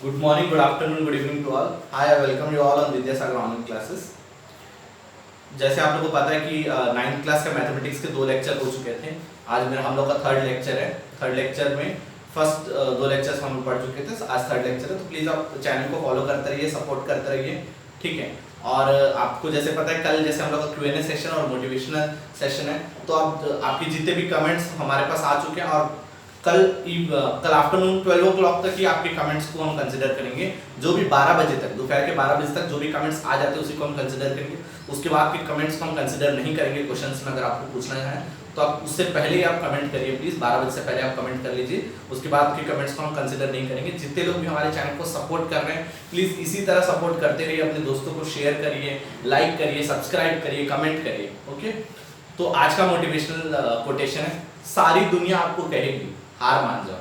Good morning, good afternoon, good evening to all. Hi, I welcome you all on Vidyasagar online classes. जैसे आप लोगों को पता है कि 9th क्लास का मैथमेटिक्स के 2 लेक्चर हो चुके थे। आज मेरा हम लोग का थर्ड लेक्चर है। थर्ड लेक्चर में फर्स्ट 2 लेक्चर्स हम लोग पढ़ चुके थे, आज थर्ड लेक्चर है। तो प्लीज़ आप चैनल को फॉलो करते रहिए, सपोर्ट करते रहिए, ठीक है। और आपको जैसे पता है कल जैसे हम लोग का Q&A सेशन और मोटिवेशनल सेशन है, तो आप आपके जितने भी कमेंट्स हमारे पास आ चुके हैं और कल आफ्टरनून 12 o'clock तक ही आपके कमेंट्स को हम कंसिडर करेंगे। जो भी 12 बजे तक, दोपहर के 12 बजे तक जो भी कमेंट्स आ जाते हैं उसी को हम कंसिडर करेंगे। उसके बाद के कमेंट्स को हम कंसिडर नहीं करेंगे। क्वेश्चंस में अगर आपको पूछना है तो आप उससे पहले ही आप कमेंट करिए प्लीज़, 12 बजे से पहले आप कमेंट कर लीजिए। उसके बाद के कमेंट्स को हम कंसिडर नहीं करेंगे। जितने लोग भी हमारे चैनल को सपोर्ट कर रहे हैं प्लीज़ इसी तरह सपोर्ट करते रहिए, अपने दोस्तों को शेयर करिए, लाइक करिए, सब्सक्राइब करिए, कमेंट करिए, ओके। तो आज का मोटिवेशनल कोटेशन है, सारी दुनिया आपको कहेगी हार मान जाओ।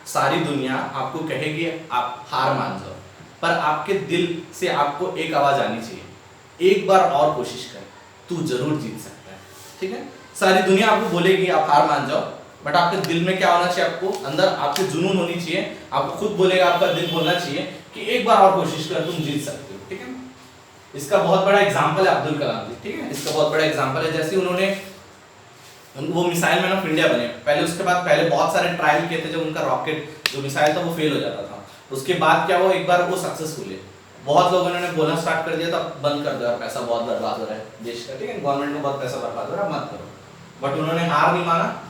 सारी दुनिया आपको कहेगी आप हार मान जाओ, पर आपके दिल से आपको एक आवाज आनी चाहिए, एक बार और कोशिश कर, तू जरूर जीत सकता है, ठीक है। सारी दुनिया आपको बोलेगी आप हार मान जाओ, बट आपके दिल में क्या होना चाहिए, आपको अंदर आपके जुनून होनी चाहिए। आपको खुद बोलेगा, आपका दिल बोलना चाहिए कि एक बार और कोशिश कर, तुम जीत सकते हो, ठीक है। इसका बहुत बड़ा एग्जाम्पल है अब्दुल कलाम जी, ठीक है। इसका बहुत बड़ा एग्जाम्पल है, जैसे उन्होंने वो मिसाइल मैन ऑफ इंडिया बने। पहले उसके बाद पहले बहुत सारे ट्रायल किए थे, जब उनका रॉकेट जो मिसाइल था वो फेल हो जाता था। उसके बाद क्या हुआ, एक बार वो सक्सेसफुल है। बहुत लोगों ने बोलना स्टार्ट कर दिया था बंद कर दो यार, पैसा बहुत बर्बाद हो रहा है देश का, ठीक है, गवर्नमेंट में बहुत पैसा बर्बाद हो रहा है, मत करो। बट उन्होंने हार नहीं माना,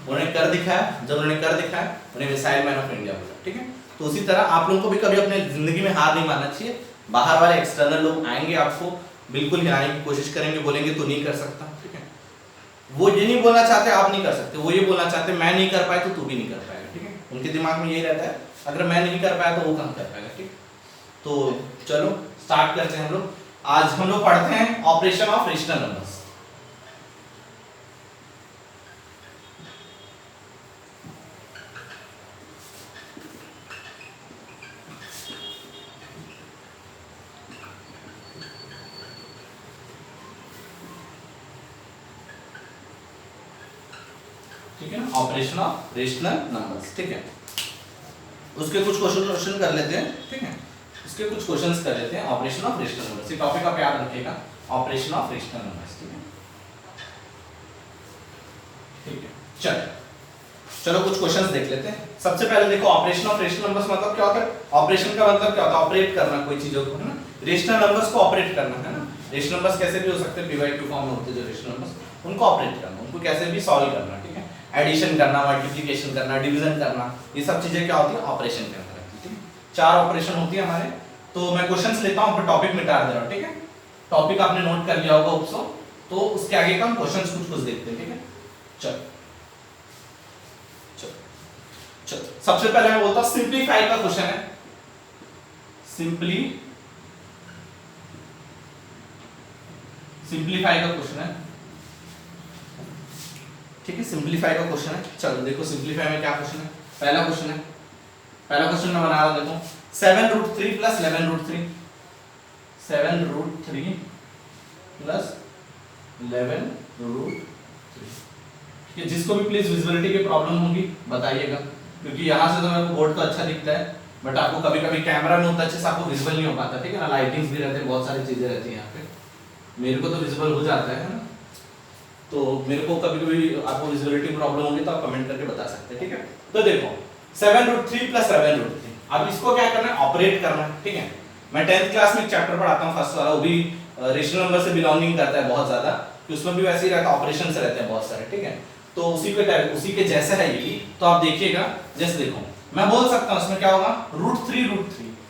उन्होंने कर दिखाया। जब उन्होंने कर दिखाया उन्हें मिसाइल मैन ऑफ इंडिया बोला, ठीक है। तो उसी तरह आप लोगों को भी कभी अपने जिंदगी में हार नहीं मानना चाहिए। बाहर वाले एक्सटर्नल लोग आएंगे, आपको बिल्कुल हिलाने की कोशिश करेंगे, बोलेंगे तू नहीं कर सकता, ठीक है। वो ये नहीं बोलना चाहते आप नहीं कर सकते, वो ये बोलना चाहते मैं नहीं कर पाया तो तू भी नहीं कर पाएगा, ठीक है। उनके दिमाग में यही रहता है, अगर मैं नहीं कर पाया तो वो कहाँ कर पाएगा, ठीक। तो चलो स्टार्ट करते हैं हम लोग। आज हम लोग पढ़ते हैं ऑपरेशन ऑफ रेशनल नंबर्स। ठीक है ना, ऑपरेशन ऑफ रेशनल नंबर्स, ठीक है। उसके कुछ क्वेश्चन कर लेते हैं, ठीक है। उसके कुछ क्वेश्चंस कर लेते हैं, ऑपरेशन ऑफ रेशनल नंबर्स। ये टॉपिक आप याद रखिएगा, ऑपरेशन ऑफ रेशनल नंबर्स, ठीक है। ठीक है, चलो कुछ क्वेश्चंस देख लेते हैं। सबसे पहले देखो, ऑपरेशन ऑफ रेशनल नंबर्स मतलब क्या होता है। ऑपरेशन का मतलब क्या होता है, ऑपरेट करना कोई चीजों को, है ना। रेशनल नंबर्स को ऑपरेट करना, है ना। रेशनल नंबर्स कैसे भी हो सकते हैं, p/2 फॉर्म में होते हैं जो रेशनल नंबर्स, उनको ऑपरेट करना, उनको कैसे भी सॉल्व करना, ठीक है। एडिशन करना, मल्टीप्लिकेशन करना, डिवीजन करना, ये सब चीजें क्या होती है, ऑपरेशन के अंदर आती है, ठीक है। 4 ऑपरेशन होती है हमारे। तो मैं क्वेश्चंस लेता हूं, फिर टॉपिक मिटा दे रहा हूं, ठीक है। टॉपिक आपने नोट कर लिया होगा उपसो, तो उसके आगे का हम क्वेश्चंस कुछ देखते हैं, ठीक है। चलो सबसे पहले मैं बोलता हूं सिंप्लीफाई का क्वेश्चन है। सिंप्लीफाई का क्वेश्चन है, ठीक है। सिंप्लीफाई का क्वेश्चन है। चलो देखो सिंप्लीफाई में क्या क्वेश्चन है। पहला क्वेश्चन मैं बना रहा हूं, देखो 7√3 प्लस 11√3, 7√3 प्लस 11√3, जिसको भी प्लीज विजिबिलिटी की प्रॉब्लम होगी बताइएगा, क्योंकि यहाँ से तो मेरे को बोर्ड तो अच्छा दिखता है, बट आपको कभी कभी कैमरा में उतना अच्छे से आपको विजिबल नहीं हो पाता, ठीक है ना। लाइटिंग्स भी रहते हैं, बहुत सारी चीजें रहती हैं यहाँ पे। मेरे को तो विजिबल हो जाता है ना, तो मेरे को कभी कभी आपको विजिबिलिटी प्रॉब्लम होगी तो आप कमेंट करके बता सकते हैं, ठीक है। तो देखो 7√3 प्लस 11√3, अब इसको क्या करना है, ऑपरेट करना है, ठीक है। मैं 10th क्लास में एक चैप्टर पढ़ाता हूँ फर्स्ट वाला, वो भी रेशनल नंबर से बिलोंगिंग करता है बहुत ज्यादा, कि उसमें भी वैसे ही रहता है, ऑपरेशन से रहते हैं बहुत सारे, ठीक है। तो उसी के जैसे है ये, तो आप देखिएगा। जैसे देखो मैं बोल सकता हूँ इसमें क्या होगा, √3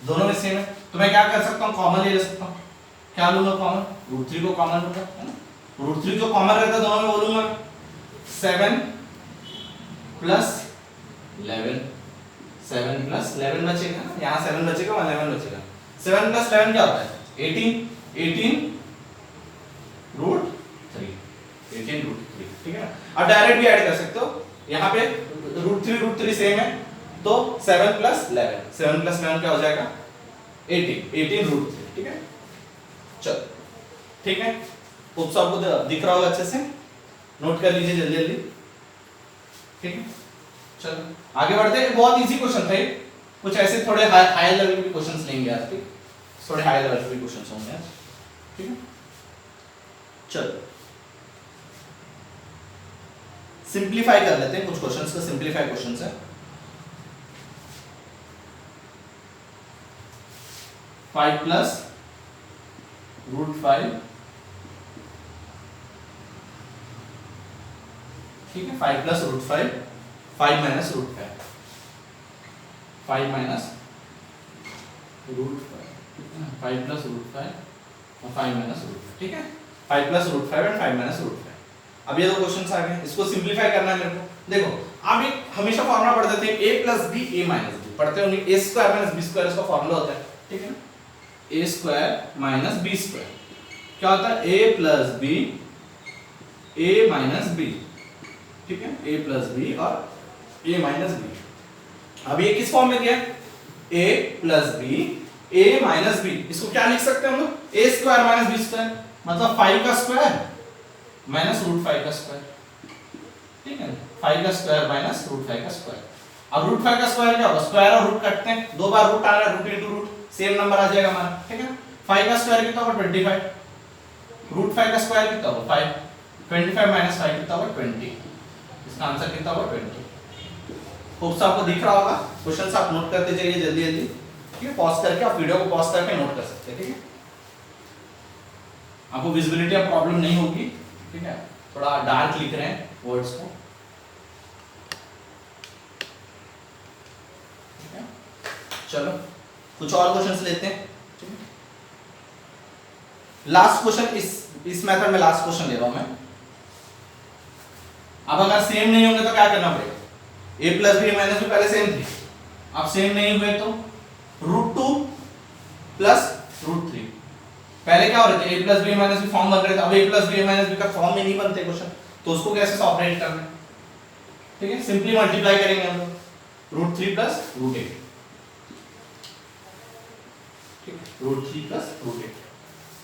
दोनों में सेम है, तो मैं क्या कर सकता हूँ, कॉमन ले सकता हूँ। क्या लूंगा कॉमन, √3 को कॉमन लूंगा, है ना। √3 जो कॉमन रहता है दोनों में बोलूंगा 7 प्लस 11, 7 प्लस 11 बचेगा ना, यहाँ 7 बचेगा वहाँ 11 बचेगा। 7 प्लस 11 क्या होता है, 18 √3, ठीक है ना। अब डायरेक्ट भी ऐड कर सकते हो, यहाँ पे √3 सेम है, तो 7 प्लस 11 क्या हो जाएगा, 18 √3, ठीक है। चलो ठीक है, उपस आपको दिख रहा होगा अच्छे से, नोट कर लीजिए जल्दी जल्दी, ठीक है। चलो आगे बढ़ते हैं, बहुत इजी क्वेश्चन था ये, कुछ ऐसे थोड़े हाई लेवल के क्वेश्चंस लेंगे आज के, थोड़े हाई लेवल के क्वेश्चंस होंगे आज, ठीक है। चलो सिंप्लीफाई कर लेते हैं कुछ क्वेश्चंस का, सिंप्लीफाई क्वेश्चंस है। 5 प्लस √5, ठीक है। 5 प्लस √5, 5 माइनस √5, 5 माइनस √5, 5 प्लस √5 और 5 माइनस √5, ठीक है। 5 प्लस √5 एंड 5 माइनस √5। अब ये दो क्वेश्चंस आ गए, इसको सिंप्लीफाई करना है मेरे को। देखो आप एक हमेशा फॉर्मूला पढ़ते थे a plus b a minus b, पढ़ते होंगे a square minus b square, इसका फॉर्मूला होता है, ठीक है ना। a square minus b square क्या होता है, a plus b a minus b, ठीक है, a प्लस b और a माइनस b। अब ये किस फॉर्म में दिया है, a plus b a minus b, इसको क्या लिख सकते हैं हम लोग, a square minus b square, मतलब 5 का स्क्वायर माइनस √5 का स्क्वायर, ठीक है, 5 का स्क्वायर माइनस √5 का स्क्वायर। अब √5 का स्क्वायर क्या होगा, स्क्वायर और रूट कटते हैं, दो बार रूट आ रहा है, root into root, same number आ जाएगा हमारा, ठीक है। 5 का स्क्वायर कितना होगा 25, √5 का स्क्वायर कितना होगा 5, 25 माइनस 5 कितना होगा 20, इसका आंसर कितना होगा 20। होप्स आपको दिख रहा होगा, क्वेश्चंस आप नोट करते जाइए जल्दी जल्दी, ठीक है। पॉज करके आप वीडियो को पॉज करके नोट कर सकते हैं, ठीक है। आपको विजिबिलिटी अब प्रॉब्लम नहीं होगी, ठीक है, थोड़ा डार्क लिख रहे हैं वर्ड्स को, ठीक है। चलो कुछ और क्वेश्चंस लेते हैं, ठीक है। लास्ट क्वेश्चन इस मेथड में लास्ट क्वेश्चन ले रहा हूं मैं। अब अगर सेम नहीं होंगे तो क्या करना पड़ेगा, a plus b minus b पहले सेम थे, अब सेम नहीं हुए तो √2 प्लस √3, पहले क्या हो रहे थे a plus b minus b form बन रहे थे, अब a plus b minus b का फॉर्म में नहीं बनते क्वेश्चन, तो उसको कैसे ऑपरेट करना है, ठीक है। सिंपली मल्टीप्लाई करेंगे हम लोग, √3 प्लस √8, ठीक है, √3 प्लस √8,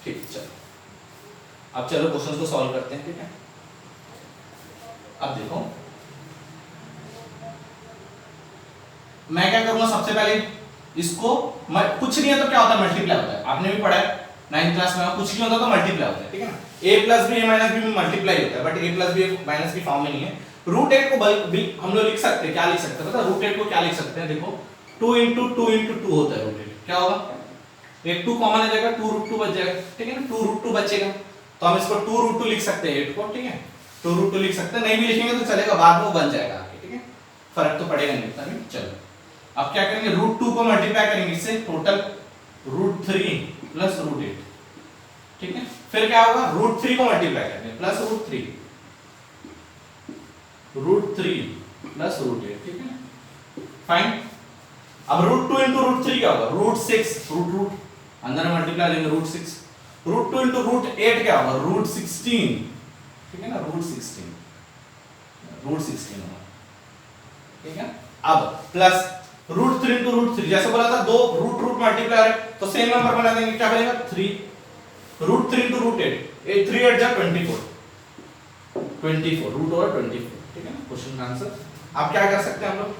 ठीक। चलो अब चलो क्वेश्चन को सॉल्व करते हैं, ठीक है। अब देखो मैं क्या करूंगा, सबसे पहले इसको कुछ नहीं है तो क्या होता है मल्टीप्लाई होता है, आपने भी पढ़ा है 9th क्लास में, कुछ नहीं होता तो मल्टीप्लाई होता है, ठीक है ना। a plus b a minus b में मल्टीप्लाई होता है, but a plus b minus b form में नहीं है। √8 को हम लोग लिख सकते हैं, क्या लिख सकते हैं पता है, √8 को क्या लिख सकते हैं, देखो 2 × 2 × 2 होता है √8, क्या होगा, एक 2 कॉमन आ जाएगा, 2√2 बच जाएगा, ठीक है ना, 2√2 बचेगा, तो हम इसको 2√2 लिख सकते हैं 8 को, ठीक है, 2√2 लिख सकते हैं, नहीं भी लिखेंगे तो चलेगा, बाद में वो बन जाएगा आगे, ठीक है, फर्क तो पड़ेगा नहीं इतना भी। चलो अब क्या करेंगे, √2 को मल्टीप्लाई करेंगे इससे, टोटल √3 प्लस √8, ठीक है। फिर क्या होगा, √3 को मल्टीप्लाई करेंगे प्लस √3 प्लस √8, ठीक है, फाइन। अब √2 × √3 क्या होगा, √6, रूट अंदर में मल्टीप्लाई लेंगे, √6, √2 × √8 क्या होगा, √16, ठीक है ना, √16 होगा, ठीक है। अब प्लस √3 × √3, जैसे बोला था दो रूट मल्टीप्लाई है तो सेम नंबर बना देंगे, क्या बनेगा 3, √3 × √8, 3 8 जा 24, √24, ठीक है ना, क्वेश्चन का आंसर। आप क्या कर सकते हैं हम लोग,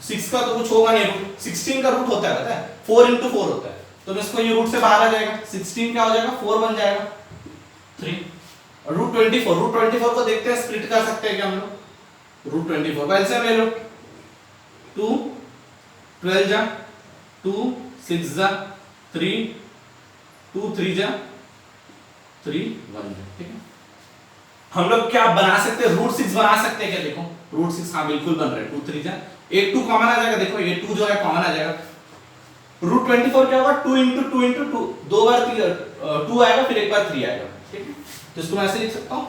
6 का तो कुछ होगा नहीं, 16 का रूट होता है पता है, 4 × 4 होता है, तो इसको ये रूट से बाहर आ जाएगा, 16 क्या हो जाएगा 4 बन जाएगा, 3 और √24 को देखते हैं स्प्लिट कर सकते हैं क्या हम लोग, √24 का एलसीएम ले लो, 2 12 जा 2 6 जा 3 2 3 जा 3 1 जा, ठीक है। हम लोग क्या बना सकते हैं, √6 बना सकते हैं क्या, देखो √6 हाँ बिल्कुल बन रहा है, 2 3 जा, एक 2 कॉमन आ जाएगा, देखो ये 2 जो है कॉमन आ जाएगा, √24 क्या होगा 2 × 2 × 2, दो बार 2 आएगा फिर एक बार 3 आएगा, ठीक है। तो इसको मैं ऐसे लिख सकता हूं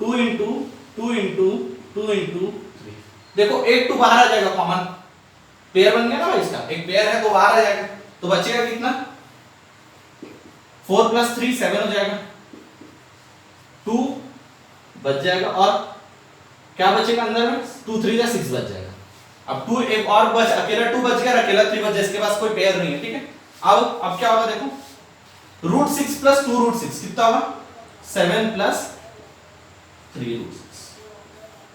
2 × 2 × 2 × 3, देखो एक 2 बाहर आ जाएगा, कॉमन पेयर बन गया ना भाई, इसका एक पेयर है तो बाहर आ जाएगा, तो बचेगा कितना 4 + 3 7 हो जाएगा, 2 बच जाएगा और क्या बचेगा अंदर में 2 3 जा 6 बच जाएगा। अब 2 एक और बच, अकेला 2 बच गया, अकेला 3 बच, जिसके पास कोई पेयर नहीं है, ठीक है। अब क्या होगा देखो, √6 + 2√6 कितना होगा 7 + 3√6,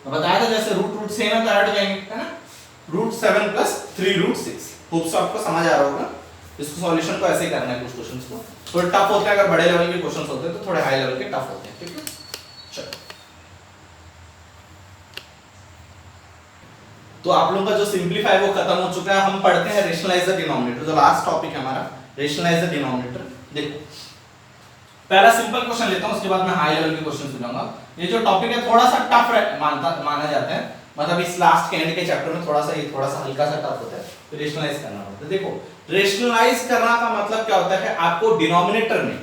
तो बताया था जैसे रूट सेम है तो ऐड हो जाएंगे, है ना, √7 + 3√6। होप सो आपको समझ आ रहा होगा। इसको सॉल्यूशन को ऐसे ही करना है, कुछ क्वेश्चंस को थोड़े टफ होते हैं, अगर बड़े लेवल के क्वेश्चंस होते हैं तो थोड़े हाई लेवल के टफ होते हैं, ठीक है। चलो, तो आप लोगों का जो सिंपलीफाई वो खत्म हो चुका है। हम पढ़ते हैं रेशनलाइज द डिनोमिनेटर, जो लास्ट टॉपिक है हमारा, रेशनलाइज द डिनोमिनेटर। देखो, पहला सिंपल क्वेश्चन लेता हूं, उसके बाद मैं हाई लेवल के क्वेश्चन सुनाऊंगा। ये जो टॉपिक है थोड़ा सा टफ माना जाता है, मतलब इस लास्ट के एंड के चैप्टर में थोड़ा सा हल्का सा टफ होता है, तो रेशनलाइज करना होता है। देखो, रेशनलाइज करना का मतलब क्या होता है, आपको डिनोमिनेटर में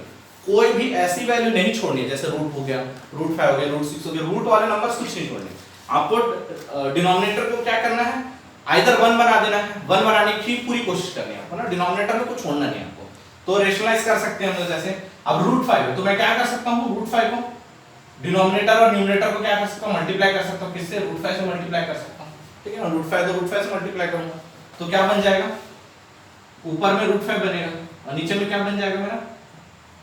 कोई भी ऐसी वैल्यू नहीं छोड़नी है, जैसे रूट हो गया, √5 हो गया, √6 हो गया, रूट वाले नंबर्स कुछ नहीं छोड़ने। आपको डिनोमिनेटर को क्या करना है, आइदर 1 बना देना है, 1 बनाने की पूरी कोशिश करनी है आपको ना, डिनोमिनेटर में कुछ छोड़ना नहीं है आपको। तो रेशनलाइज कर सकते हैं हम, जैसे अब √5 है तो मैं क्या कर सकता हूं, √5 को डिनोमिनेटर और न्यूमरेटर को क्या कर सकता हूं, मल्टीप्लाई कर सकता हूं, किससे, √5 से मल्टीप्लाई कर सकता हूं, ठीक है ना। √5 तो √5 से मल्टीप्लाई करूंगा तो क्या बन जाएगा, ऊपर में √5 बनेगा और नीचे में क्या बन जाएगा मेरा,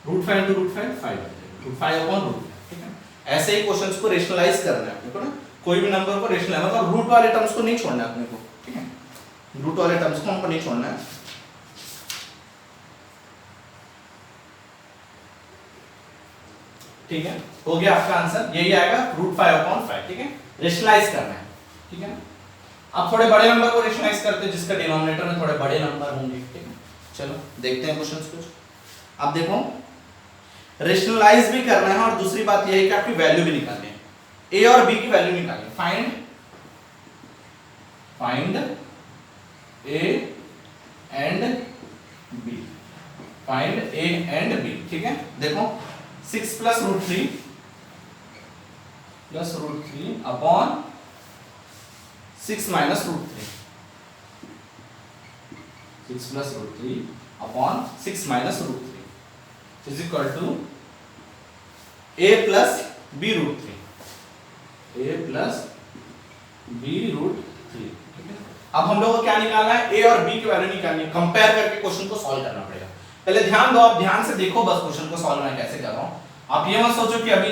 √5 × √5 5 5/√5, ठीक है। ऐसे ही क्वेश्चंस को रेशनलाइज करना है अपने को ना, कोई भी नंबर को रेशनलाइज मतलब रूट वाले टर्म्स को नहीं छोड़ना है अपने को, ठीक है, रूट वाले टर्म्स को हमको नहीं छोड़ना है। ठीक है, हो गया आपका आंसर, यही आएगा √5/5, ठीक है। रेशनलाइज करना है, ठीक है। अब थोड़े बड़े नंबर को रेशनलाइज करते हैं जिसका डिनोमिनेटर में थोड़े बड़े नंबर होंगे, ठीक है। चलो देखते हैं क्वेश्चंस कुछ। अब देखो, रेशनलाइज भी करना है और दूसरी बात यह है कि आपकी वैल्यू भी निकालनी है, ए और बी की वैल्यू निकालनी है। Find A and B, find A and B, ठीक है। देखो, 6 + √3 upon 6 - √3, 6 + √3 upon 6 - √3 is equal to a + b√3, a + b√3, ठीक है। अब हम लोग को क्या निकालना है, a और b की वैल्यू निकालनी है, कंपेयर करके क्वेश्चन को सॉल्व करना पड़ेगा। पहले ध्यान दो, आप ध्यान से देखो बस क्वेश्चन को सॉल्व मैं कैसे कर रहा हूं। आप ये मत सोचो कि अभी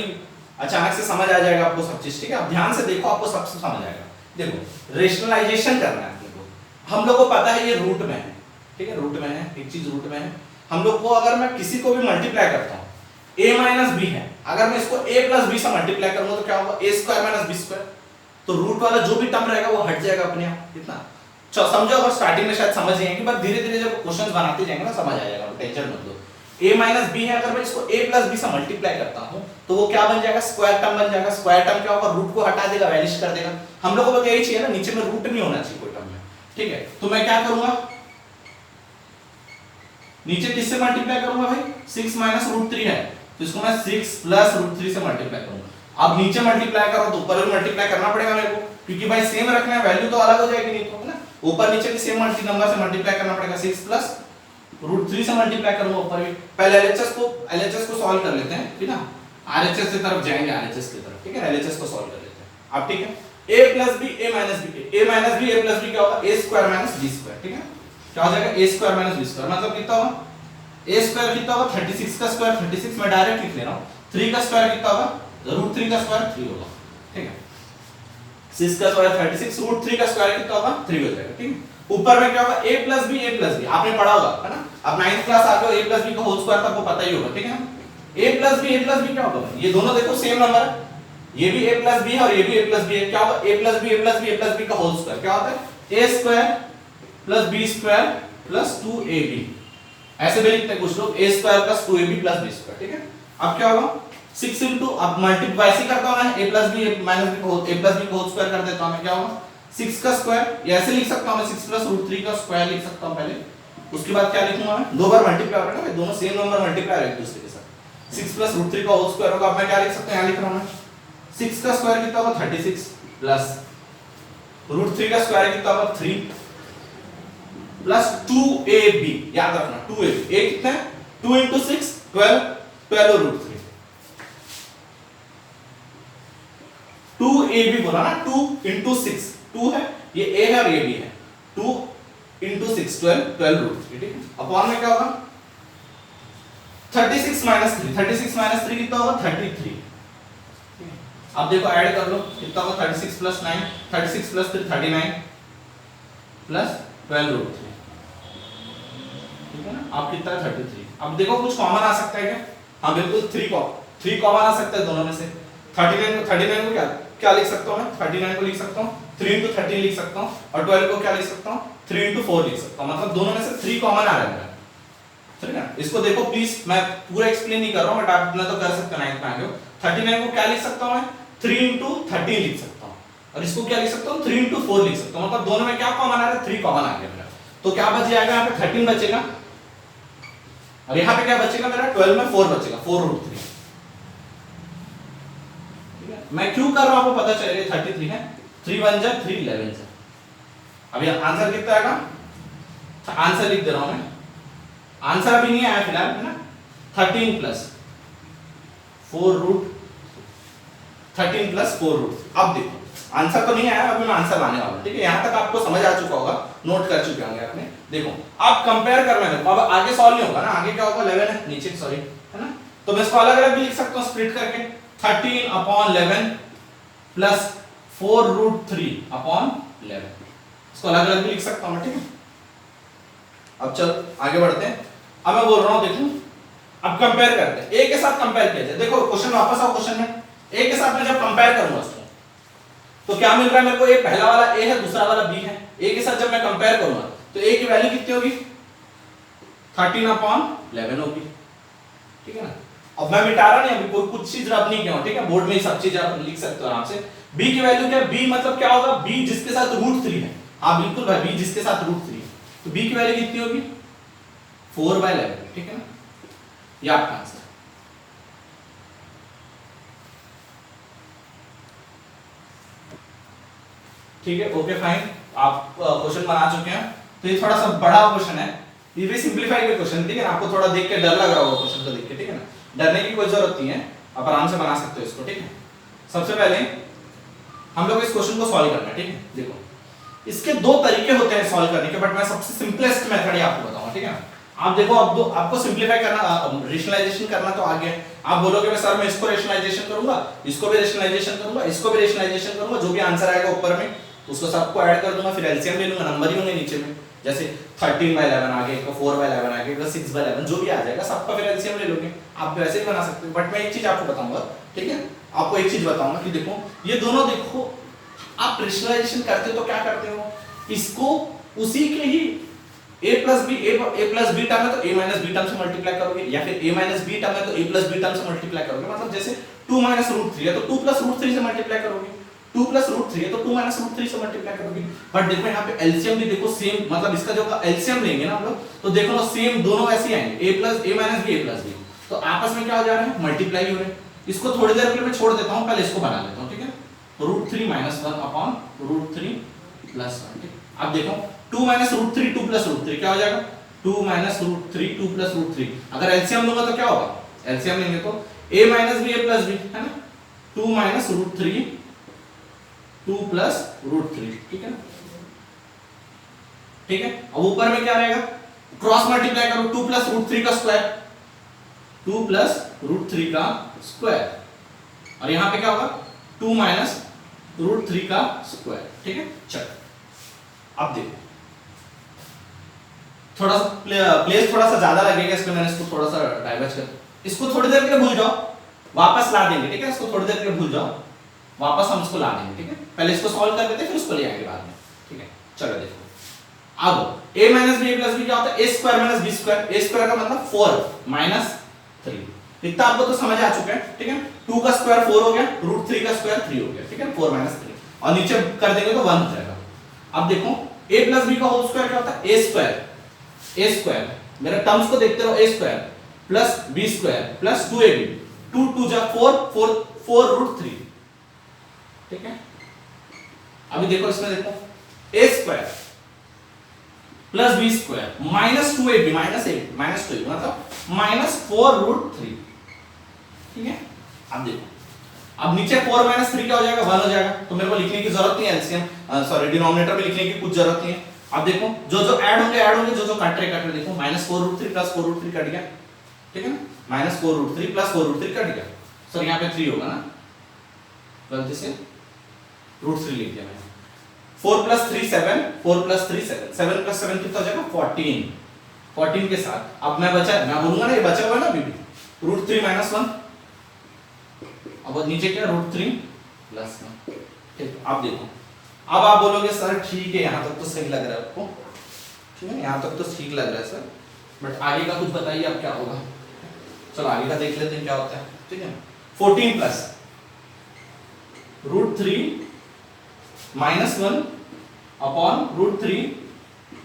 अचानक से समझ आ जाएगा आपको सब चीज, ठीक है। आप ध्यान से देखो, आपको सब समझ आएगा। देखो, रेशनलाइजेशन करना है आपको, हम लोग को पता है ये रूट में है, ठीक है, रूट में है, एक चीज रूट में है। हम लोग को अगर मैं किसी को भी मल्टीप्लाई करता हूं, a - b है, अगर मैं इसको a + b से मल्टीप्लाई करूंगा तो क्या होगा, a² - b², तो रूट वाला जो भी टर्म रहेगा वो हट जाएगा अपने आप, कितना समझो। अगर स्टार्टिंग में शायद समझ नहीं आएगी, बट धीरे धीरे जब क्वेश्चंस बनाते जाएंगे ना समझ आ जाएगा, टेंशन मत लो। a - b है, अगर मैं इसको a + b से मल्टीप्लाई करता हूं तो वो क्या बन जाएगा, स्क्वायर टर्म बन जाएगा। स्क्वायर टर्म क्या होगा, रूट को हटा देगा, वैनिश कर देगा। हम लोगों को यही चाहिए ना, नीचे में रूट नहीं होना चाहिए कोई टर्म में, ठीक है। तो मैं क्या करूंगा, नीचे किससे मल्टीप्लाई करूंगा भाई, 6 - √3 है तो इसको मैं 6 + √3 से मल्टीप्लाई करूंगा। अब नीचे मल्टीप्लाई करो तो ऊपर भी मल्टीप्लाई करना पड़ेगा मेरे को, क्योंकि भाई सेम रखना है, वैल्यू तो अलग हो जाएगी नहीं तो, है ना। ऊपर नीचे भी सेम नंबर से मल्टीप्लाई करना पड़ेगा, 6 + √3 से मल्टीप्लाई करूंगा ऊपर भी। पहले एलएचएस को सॉल्व कर लेते हैं, ठीक है। आरएचएस की तरफ जाएंगे, आरएचएस की तरफ, ठीक है। एलएचएस को सॉल्व कर लेते हैं अब, ठीक है। a + b a - b, a - b क्या होगा, a² - b², ठीक है। क्या हो जाएगा, a² - b², मतलब कितना होगा, a² कितना होगा, 36 का स्क्वायर 36, मैं डायरेक्ट लिख ले रहा हूं। 3 का स्क्वायर कितना होगा, √3 का स्क्वायर 3 होगा, ठीक है। 6 का स्क्वायर 36, √3 का स्क्वायर कितना होगा, 3 हो जाएगा, ठीक है। ऊपर में क्या होगा, a + b आपने पढ़ा होगा, है ना। अब 9th क्लास आ गए, a + b का होल स्क्वायर तो आपको पता ही होगा, ठीक है। a + b क्या होगा, ये दोनों देखो सेम नंबर है, ये भी a + b है और ये भी a + b है। क्या होगा, a + b का होल स्क्वायर क्या होता है, a² + b² + 2ab, ऐसे भी लिखते हैं कुछ लोग, a² + 2ab + b², ठीक है। अब क्या होगा, 6 * अब मल्टीप्लाई से करता हूं मैं, a + b का होल स्क्वायर कर देता हूं मैं, क्या होगा 6 का स्क्वायर, ये ऐसे लिख सकता हूं मैं, 6 + √3 का स्क्वायर लिख सकता हूं पहले। उसके बाद क्या लिखूंगा मैं, दो बार मल्टीप्लाई हो रहा है ना, दोनों सेम नंबर मल्टीप्लाई है एक दूसरे के साथ। 6 + √3 का होल स्क्वायर होगा। अब मैं क्या लिख सकता हूं, यहां लिख रहा हूं मैं, 6 का स्क्वायर कितना होगा, 36 प्लस √3 का स्क्वायर कितना होगा, 3 प्लस 2ab, याद रखना 2ab, a कितना है, 2 × 6 12, 12 और √3, 2ab बोला ना, 2 × 6, 2 है, ये a है और ये b है, 2 × 6 12, 12 √3, ठीक है। अपॉन में क्या होगा, 36 - 3, 36 - 3 कितना होगा, 33। अब देखो ऐड कर लो, कितना होगा, 36 + 9, 36 + 3 39 प्लस 12√3, ठीक है ना। अब कितना है 33। अब देखो कुछ कॉमन आ सकता है क्या? हाँ बिल्कुल, 3 कॉमन आ सकता है दोनों में से। 39 को क्या लिख सकता हूँ मैं? 39 को लिख सकता हूँ 3 into 13 लिख सकता हूँ, और 12 को क्या लिख सकता हूँ? 3 into 4 लिख सकता हूँ। मतलब दोनों में से 3 कॉमन आ रहा है, ठीक है। इसको देखो प्लीज, मैं पूरा एक्सप्लेन नहीं कर रहा हूँ, बट आप इतना तो कर सकते हो, 9th में आ गए हो। 39 को क्या लिख सकता हूँ मैं? 3 into 13 लिख सकता हूँ, और इसको क्या लिख सकता हूँ? 3 into 4 लिख सकता हूँ। मतलब दोनों में क्या कॉमन आ रहा है? 3 कॉमन आ गया मेरा। तो क्या बच जाएगा यहाँ पे? 13 बचेगा, और यहाँ पे क्या बचेगा मेरा? 12 में 4 बचेगा, 4√3। ठीक है, मैं क्यों कर रहा हूँ आपको पता चलेगा। 33 है, 3 1 जा 3 11 जा। अब ये आंसर कितना आएगा? आंसर लिख दे रहा हूं मैं, आंसर अभी नहीं आया फिलहाल, है ना। 13 प्लस 4√13 अब देखो आंसर तो नहीं आया, अभी मैं आंसर लाने वाला हूं, ठीक है। यहां तक आपको समझ आ चुका होगा, नोट कर चुके होंगे आपने। देखो अब कंपेयर करना है, अब आगे सॉल्व नहीं होगा ना, आगे क्या होगा? 11 है नीचे, सॉरी, है ना। तो मैं इसको अलग अलग भी लिख सकता हूं, स्प्लिट करके। 13/11 प्लस 4√3/11, इसको अलग अलग भी लिख सकता हूं, ठीक है। अब चल आगे बढ़ते हैं। अब मैं बोल रहा हूं, देखो अब कंपेयर करते हैं, ए के साथ कंपेयर किया जाए। देखो क्वेश्चन वापस आओ, क्वेश्चन में ए के साथ मैं जब कंपेयर करूंगा इसको, तो क्या मिल रहा है मेरे को? ये पहला वाला ए है, दूसरा वाला बी है। ए के साथ जब मैं कंपेयर करूंगा तो ए की वैल्यू कितनी होगी? 13/11 होगी, ठीक है ना। अब मैं मिटा रहा नहीं, अभी कोई कुछ चीज रब नहीं किया, ठीक है। बोर्ड में सब चीज आप लिख सकते हो आराम से। बी की वैल्यू क्या है? बी मतलब क्या होगा? बी जिसके साथ √3 है। हाँ बिल्कुल भाई, बी जिसके साथ √3 है, तो बी की वैल्यू कितनी होगी? 4/11, ठीक है ना। ये आपका आंसर। ठीक है, ओके फाइन, आप क्वेश्चन बना चुके हैं। तो ये थोड़ा सा बड़ा क्वेश्चन है, ये भी सिंपलीफाई क्वेश्चन, ठीक है ना। आपको थोड़ा देख के डर लग रहा होगा क्वेश्चन को देख के, ठीक है ना। डरने की कोई जरूरत नहीं है, आप आराम से बना सकते हो इसको, ठीक है। सबसे पहले हम लोग इस क्वेश्चन को सॉल्व करना है, ठीक है। देखो इसके दो तरीके होते हैं सॉल्व करने के, बट मैं सबसे सिंपलेस्ट मेथड ही आपको बताऊंगा, ठीक है ना। आप देखो, अब आपको सिंपलीफाई करना, रेशनलाइजेशन करना तो आगे है। आप बोलोगे मैं सर मैं इसको रेशनलाइजेशन करूंगा, इसको भी रेशनलाइजेशन करूंगा, इसको भी रेशनलाइजेशन करूंगा, जो भी आंसर आएगा ऊपर में उसको सबको ऐड कर दूंगा, फिर एलसीएम ले लूंगा, नंबर ही होंगे नीचे में। जैसे 13/11 आ गया, 4/11 आ गया, 6/11, जो भी आ जाएगा सबका फिर एलसीएम ले लोगे। आप वैसे ही बना सकते हो, बट मैं एक चीज आपको बताऊंगा, ठीक है। आपको एक चीज बताऊंगा कि देखो ये दोनों, देखो आप रेशनलाइजेशन करते हो तो क्या करते हो, इसको उसी के ही a प्लस बी टर्म है तो a माइनस बी टर्म से मल्टीप्लाई करोगे, या फिर a माइनस बी टर्म है तो a प्लस बी टर्म से मल्टीप्लाई करोगे। मतलब जैसे 2 माइनस √3 है तो 2 प्लस √3 से मल्टीप्लाई करोगे, 2 प्लस √3 है तो 2 माइनस √3 से मल्टीप्लाई करोगे। बट देखो यहाँ पे एलसीएम भी देखो सेम, मतलब इसका जो एलसीएम लेंगे ना हम लोग, तो देखो ना सेम दोनों ऐसे आएंगे, a माइनस बी, तो आपस में क्या हो जा रहा है? मल्टीप्लाई हो रहे हैं। इसको थोड़ी देर के लिए मैं छोड़ देता हूँ, पहले इसको बना लेता हूँ, ठीक है। √3 - 1/√3 + 1, अब देखो 2 माइनस √3 2 प्लस √3 क्या हो जाएगा? 2 माइनस √3 2 प्लस √3। अगर एलसीएम लूंगा तो क्या होगा? एलसीएम लेंगे तो a minus B plus B, है ना। 2 माइनस √3 2 प्लस √3, ठीक है ना। ठीक है, अब ऊपर में क्या रहेगा? क्रॉस मल्टीप्लाई करो, 2 प्लस √3 का स्क्वायर, 2 प्लस √3 का स्क्वायर, और यहां पे क्या होगा? 2 माइनस √3 का स्क्वायर, ठीक है। चलो अब देखो, थोड़ा सा प्लेस थोड़ा सा ज्यादा लगेगा, इसमें मैंने इसको थोड़ा सा डाइवर्ट कर, इसको थोड़ी देर के लिए भूल जाओ, वापस ला देंगे, ठीक है। इसको थोड़ी देर के लिए भूल जाओ, वापस हम इसको ला देंगे, ठीक है। पहले इसको सॉल्व कर देते हैं, फिर उसको ले आएंगे बाद में, ठीक है। चलो देखो, अब a minus B plus B क्या होता है? a square minus b square, a square का मतलब 4 माइनस 3, इतना आपको तो समझ आ चुका है, ठीक है। 2 का स्क्वायर 4 हो गया, √3 का स्क्वायर 3 हो गया, ठीक है। 4 माइनस 3, और नीचे कर देंगे तो 1 हो जाएगा। अब देखो a प्लस बी का होल स्क्वायर क्या होता है? a स्क्वायर, मेरे टर्म्स को देखते रहो, a square plus b square plus 2ab, 2 2 जा 4 4 √3, ठीक है। अभी देखो इसमें देखो a square plus b square minus 2ab minus 8 minus 2 मतलब माइनस 4 √3, ठीक है। अब देखो, अब नीचे 4 माइनस 3 क्या हो जाएगा? 1 हो जाएगा, तो मेरे को लिखने की जरूरत नहीं है एलसीएम, सॉरी डिनोमिनेटर में लिखने की कुछ जरूरत नहीं है। अब देखो जो जो ऐड होंगे, जो जो कट रहे देखो, माइनस 4 √3 प्लस 4 √3 कट गया, ठीक है ना। माइनस 4 √3 प्लस 4 √3 कट गया, सर यहाँ पे 3 होगा ना, गलती से √3 लिख दिया मैंने, 4 प्लस 3 7, 4 प्लस 3 7, 7 प्लस 7 कितना हो जाएगा 14, 14 के साथ अब मैं बोलूंगा ना ये बचा हुआ है ना अभी भी, √3 - 1, अब नीचे क्या √3 + 1। ठीक, आप देखो अब आप बोलोगे सर ठीक है यहाँ तक तो सही लग रहा है आपको, ठीक है यहाँ तक तो ठीक लग रहा है सर, बट आगे का कुछ बताइए अब क्या होगा। चलो आगे का देख लेते हैं क्या होता है। ठीक है 14 प्लस √3 - 1 अपॉन √3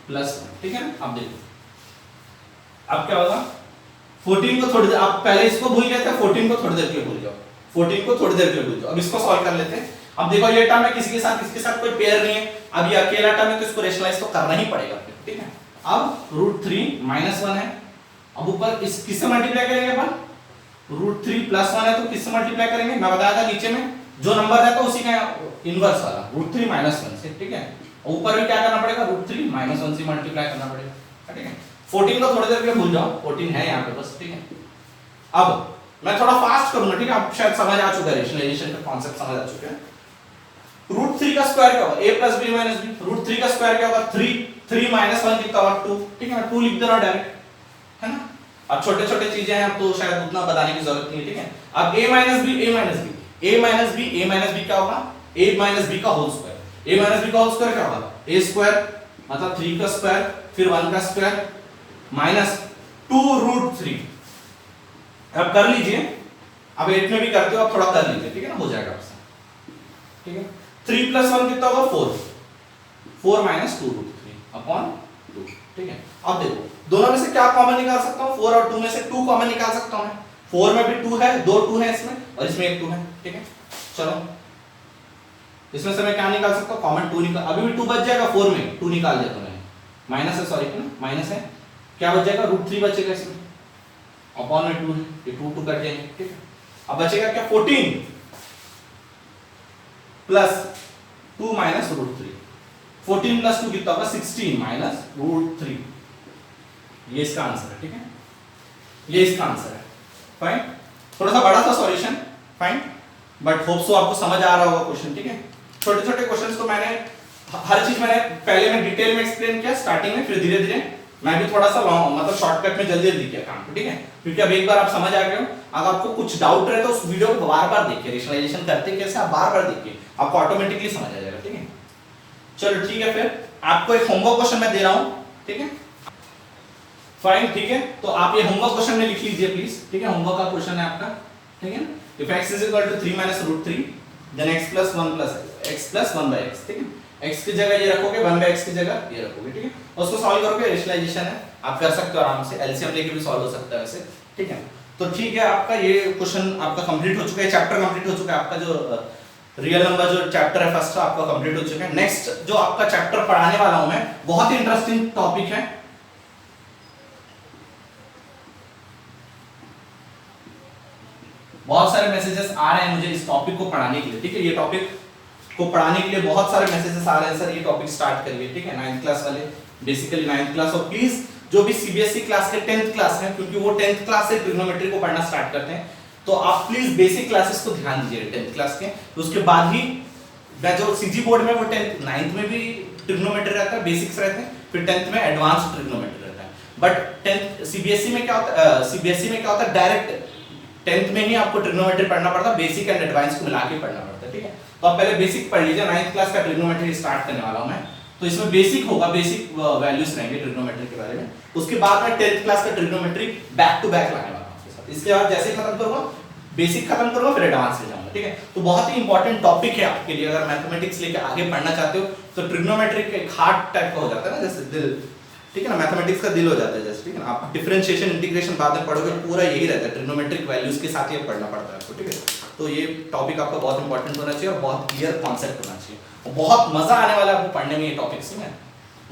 + 1। ठीक है अब देखो अब क्या होगा, 14 को थोड़ी देर, आप पहले इसको भूल गए थे, 14 को थोड़ी देर के लिए भूल जाओ, 14 को थोड़ी देर के लिए भूल जाओ। अब इसको सॉल्व कर लेते हैं। अब देखो ये टर्म है किसके साथ कोई पेयर नहीं है, अब ये अकेला टर्म है तो इसको रेशनलाइज तो करना ही पड़ेगा। ठीक है अब √3 - 1 है, अब ऊपर इस किससे मल्टीप्लाई करेंगे अपन, √3 + 1 है तो किससे मल्टीप्लाई करेंगे, मैं बताया था नीचे में जो नंबर रहता है उसी का इनवर्स वाला √3 - 1 से। ठीक है ऊपर भी क्या करना पड़ेगा, √3 - 1 से मल्टीप्लाई करना पड़ेगा। ठीक है 14 को थोड़ी देर के लिए भूल जाओ, 14 है यहाँ पे बस। ठीक है अब मैं थोड़ा फास्ट करूंगा। ठीक है आप शायद समझ आ चुका है, रेशनलाइजेशन का कांसेप्ट समझ आ चुका है। √3 का स्क्वायर क्या होगा, a + b - b, √3 का स्क्वायर क्या होगा 3, 3 - 1 कितना होगा 2। ठीक है मैं 2 लिख दे रहा हूं डायरेक्ट, है ना। अब छोटे छोटे चीजें हैं तो शायद उतना बताने की जरूरत नहीं है। ठीक है अब a - b, a - b क्या होगा, a - b का होल स्क्वायर, a - b का होल स्क्वायर क्या होगा a² मतलब 3 का स्क्वायर फिर 1 का स्क्वायर माइनस 2√3। अब कर लीजिए, अब 8 में भी करते हो, अब थोड़ा कर लीजिए। ठीक है ना हो जाएगा आपसे। ठीक है 3 + 1 कितना होगा 4, 4 - 2√3 अपॉन 2। ठीक है अब देखो दोनों में से क्या कॉमन निकाल सकता हूं, 4 और 2 में से 2 कॉमन निकाल सकता हूं मैं। 4 में भी 2 है, 2 2 है इसमें और इसमें एक 2 है। ठीक है चलो इसमें से मैं क्या निकाल सकता हूं, कॉमन 2 निकाल, अभी भी 2 बच जाएगा, 4 में 2 निकाल दिया तो मैंने, माइनस है सॉरी माइनस है, क्या बच जाएगा √3 बचेगा इसमें, अपॉन में 2 है, ये 2 2 कट जाएंगे। ठीक है अब बचेगा क्या 14 + 2 - √3, 14 + 2 कितना होगा 16 - √3, ये इसका आंसर है। ठीक है ये इसका आंसर है। फाइन थोड़ा सा बड़ा सा solution, fine but hope so आपको समझ आ रहा होगा क्वेश्चन। ठीक है छोटे छोटे क्वेश्चंस को मैंने हर चीज मैंने पहले में डिटेल में एक्सप्लेन किया स्टार्टिंग में, फिर धीरे धीरे मैं भी थोड़ा सा लॉन्ग मतलब शॉर्टकट में जल्दी जल्दी किया काम को। ठीक है क्योंकि अब एक बार आप समझ आ गए हो, अगर आपको कुछ डाउट रहे तो उस वीडियो को बार बार देखिए, रेशनलाइजेशन करते कैसे आप बार बार देखिए, आपको ऑटोमेटिकली समझ आ जाएगा। ठीक है चलो ठीक है फिर आपको एक होमवर्क क्वेश्चन मैं दे रहा हूं। ठीक है फाइन ठीक है तो आप ये होमवर्क क्वेश्चन में लिख लीजिए प्लीज। ठीक है होमवर्क का क्वेश्चन है आपका। ठीक है if x = 3 - √3 then x + 1 + 1/x। ठीक है x की जगह ये रखोगे, 1/x की जगह ये रखोगे। ठीक है और उसको सॉल्व करोगे, रेशनलाइजेशन है आप कर सकते हो आराम से, एलसीएम लेके भी सॉल्व हो सकता है वैसे। ठीक है तो ठीक है आपका ये क्वेश्चन आपका कंप्लीट हो चुका है, चैप्टर कंप्लीट हो चुका है आपका, जो रियल नंबर जो चैप्टर है फर्स्ट आपका कंप्लीट हो चुका है। नेक्स्ट जो आपका चैप्टर पढ़ाने वाला हूं मैं, बहुत ही इंटरेस्टिंग टॉपिक है, बहुत सारे मैसेजेस आ रहे हैं मुझे इस टॉपिक को पढ़ाने के लिए। ठीक है ये टॉपिक को पढ़ाने के लिए बहुत सारे मैसेजेस आ रहे हैं, सर ये टॉपिक स्टार्ट करिए। ठीक है 9th क्लास वाले, बेसिकली 9th क्लास, और प्लीज जो भी सीबीएसई क्लास के 10th क्लास हैं, क्योंकि वो 10th क्लास से ट्रिग्नोमेट्री को पढ़ना स्टार्ट करते हैं, तो आप प्लीज बेसिक क्लासेस को ध्यान दीजिए 10th क्लास के। तो उसके बाद ही मैं जो सीजी बोर्ड में वो 10th 9th में भी ट्रिग्नोमेट्री रहता है, बेसिक्स रहते हैं, फिर 10th में एडवांस ट्रिग्नोमेट्री रहता है। बट 10th सीबीएसई में क्या होता है, सीबीएसई में क्या होता है डायरेक्ट 10th में ही आपको ट्रिग्नोमेट्री पढ़ना पड़ता है, बेसिक एंड एडवांस को मिला के पढ़ना पड़ता है। ठीक है तो आप पहले बेसिक पढ़ लीजिए, 9th क्लास का ट्रिग्नोमेट्री स्टार्ट करने वाला हूं मैं, तो इसमें बेसिक होगा, बेसिक वैल्यूज रहेंगे ट्रिग्नोमेट्री के बारे में। उसके बाद मैं 10th क्लास का ट्रिग्नोमेट्री बैक टू बैक लाने वाला हूं आपके साथ। इसके बाद जैसे खत्म करूंगा बेसिक खत्म करूंगा फिर एडवांस में जाऊंगा। ठीक है तो बहुत ही इंपॉर्टेंट टॉपिक है आपके लिए, अगर मैथमेटिक्स लेके आगे पढ़ना चाहते हो तो ट्रिग्नोमेट्री एक हार्ट टाइप का हो जाता है ना, जैसे दिल। ठीक है ना मैथमेटिक्स का दिल हो जाता है जैसे। ठीक है ना आप डिफरेंशिएशन इंटीग्रेशन बाद में पढ़ोगे, पूरा यही रहता है, ट्रिग्नोमेट्रिक वैल्यूज के साथ ये पढ़ना पड़ता है आपको। ठीक है तो ये टॉपिक आपका बहुत इंपॉर्टेंट होना चाहिए और बहुत क्लियर कॉन्सेप्ट होना चाहिए, और बहुत मजा आने वाला है आपको पढ़ने में ये टॉपिक्स में।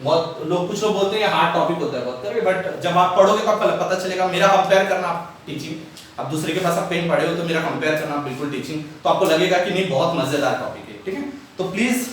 बहुत लोग कुछ लोग बोलते हैं हार्ड टॉपिक होता है बहुत करके, बट जब आप पढ़ोगे तो आपको पता चलेगा। मेरा कंपेयर करना आप टीचिंग, अब दूसरे के पास आप कहीं पढ़े हो तो मेरा कंपेयर करना बिल्कुल टीचिंग, तो आपको लगेगा कि नहीं बहुत मजेदार टॉपिक है। ठीक है तो प्लीज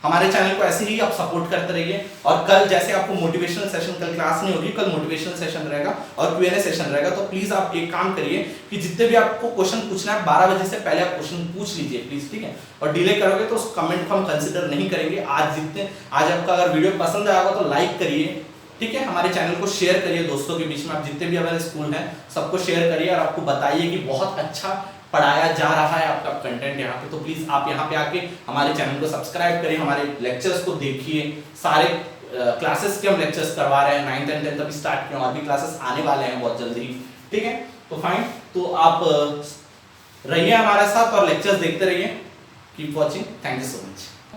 हमारे चैनल को ऐसे ही आप सपोर्ट करते रहिए। और कल जैसे आपको मोटिवेशनल सेशन, कल क्लास नहीं होगी, कल मोटिवेशनल सेशन रहेगा और Q&A सेशन रहेगा। तो प्लीज आप एक काम करिए कि जितने भी आपको क्वेश्चन पूछना है 12 बजे से पहले आप क्वेश्चन पूछ लीजिए प्लीज, ठीक है। और डिले करोगे तो उस कमेंट को हम कंसिडर नहीं करेंगे। आज आपका अगर वीडियो पसंद आएगा तो लाइक करिए, ठीक है। हमारे चैनल को शेयर करिए दोस्तों के बीच में, आप जितने भी हमारे स्कूल हैं सबको शेयर करिए और आपको बताइए कि बहुत अच्छा पढ़ाया जा रहा है आपका कंटेंट यहाँ पे। तो प्लीज आप यहाँ पे आके हमारे चैनल को सब्सक्राइब करिए, हमारे लेक्चर्स को देखिए। सारे क्लासेस के हम लेक्चर्स करवा रहे हैं, 9th and 10th अभी स्टार्ट किए, और भी क्लासेस आने वाले हैं बहुत जल्दी, ठीक है। तो फाइन, तो आप रहिए हमारे साथ और लेक्चर्स देखते रहिए। Keep watching, thank you so much.